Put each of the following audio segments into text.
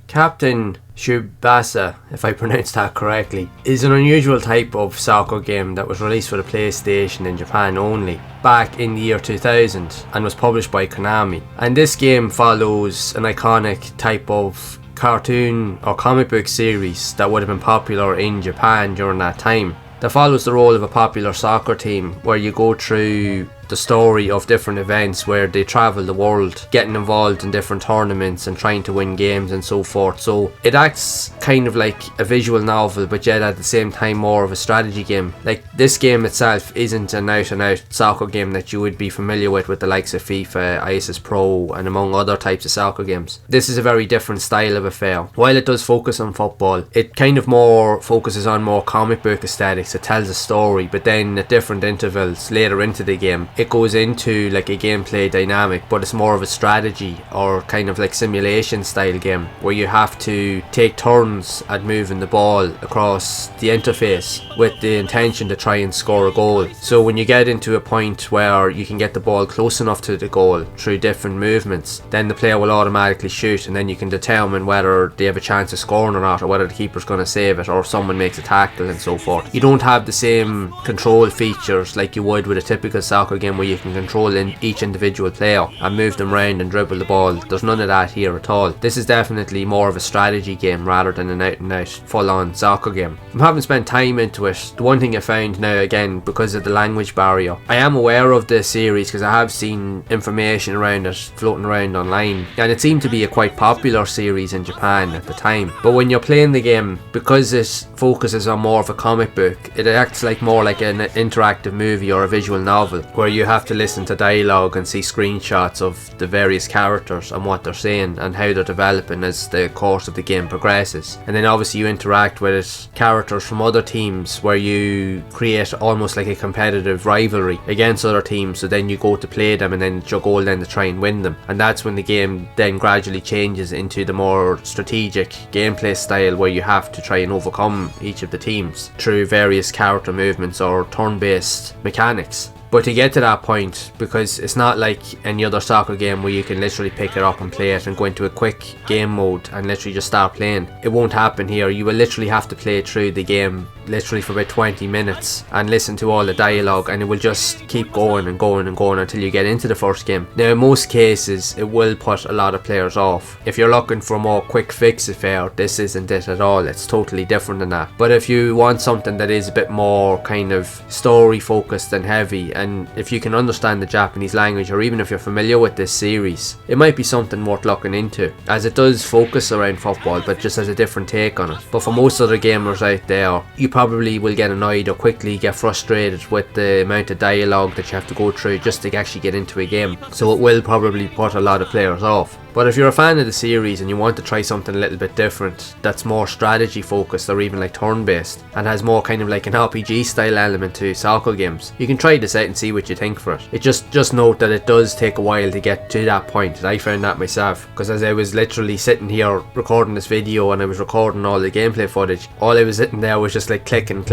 Captain Tsubasa, if I pronounced that correctly, is an unusual type of soccer game that was released for the PlayStation in Japan only back in the year 2000 and was published by Konami. And this game follows an iconic type of cartoon or comic book series that would have been popular in Japan during that time. That follows the role of a popular soccer team where you go through the story of different events where they travel the world, getting involved in different tournaments and trying to win games and so forth. So it acts kind of like a visual novel, but yet at the same time more of a strategy game. Like, this game itself isn't an out and out soccer game that you would be familiar with the likes of FIFA, ISIS Pro and among other types of soccer games. This is a very different style of affair. While it does focus on football, it kind of more focuses on more comic book aesthetics. It tells a story, but then at different intervals later into the game it goes into like a gameplay dynamic, but it's more of a strategy or kind of like simulation style game where you have to take turns at moving the ball across the interface with the intention to try and score a goal. So when you get into a point where you can get the ball close enough to the goal through different movements, then the player will automatically shoot, and then you can determine whether they have a chance of scoring or not, or whether the keeper's going to save it, or if someone makes a tackle and so forth. You don't have the same control features like you would with a typical soccer game where you can control each individual player and move them around and dribble the ball. There's none of that here at all. This is definitely more of a strategy game rather than an out and out full on soccer game. I haven't spent time into it. The one thing I found now, again because of the language barrier, I am aware of the series because I have seen information around it floating around online, and it seemed to be a quite popular series in Japan at the time. But when you're playing the game, because it focuses on more of a comic book, it acts like more like an interactive movie or a visual novel where you have to listen to dialogue and see screenshots of the various characters and what they're saying and how they're developing as the course of the game progresses. And then obviously you interact with characters from other teams where you create almost like a competitive rivalry against other teams, so then you go to play them and then it's your goal then to try and win them. And that's when the game then gradually changes into the more strategic gameplay style where you have to try and overcome each of the teams through various character movements or turn-based mechanics. But to get to that point, because it's not like any other soccer game where you can literally pick it up and play it and go into a quick game mode and literally just start playing, it won't happen here. You will literally have to play through the game literally for about 20 minutes and listen to all the dialogue, and it will just keep going and going and going until you get into the first game. Now in most cases it will put a lot of players off. If you're looking for a more quick fix affair, this isn't it at all. It's totally different than that. But if you want something that is a bit more kind of story focused and heavy, and if you can understand the Japanese language, or even if you're familiar with this series, it might be something worth looking into, as it does focus around football but just has a different take on it. But for most other gamers out there, you probably will get annoyed or quickly get frustrated with the amount of dialogue that you have to go through just to actually get into a game, so it will probably put a lot of players off. But if you're a fan of the series and you want to try something a little bit different that's more strategy focused or even like turn based and has more kind of like an RPG style element to soccer games, you can try this out and see what you think for it. It just note that it does take a while to get to that point. I found that myself, because as I was literally sitting here recording this video and I was recording all the gameplay footage, all I was sitting there was just like clicking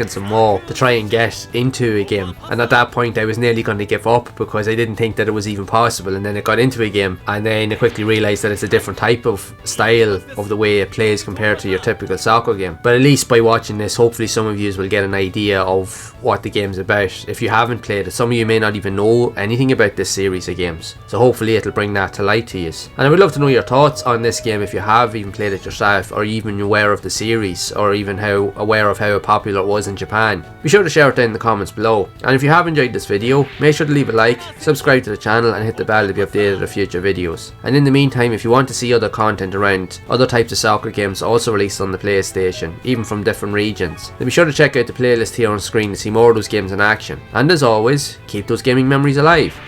some more to try and get into a game. And at that point I was nearly going to give up because I didn't think that it was even possible. And then I got into a game and then I quickly realised that it's a different type of style of the way it plays compared to your typical soccer game. But at least by watching this, hopefully some of you will get an idea of what the game's about. If you haven't played it, some of you may not even know anything about this series of games, so hopefully it'll bring that to light to you. And I would love to know your thoughts on this game if you have even played it yourself, or even aware of the series, or even how aware of how popular it was in Japan. Be sure to share it down in the comments below. And if you have enjoyed this video, make sure to leave a like, subscribe to the channel and hit the bell to be updated of future videos. And in the meantime, if you want to see other content around other types of soccer games also released on the PlayStation, even from different regions, then be sure to check out the playlist here on screen to see more of those games in action. And as always, keep those gaming memories alive.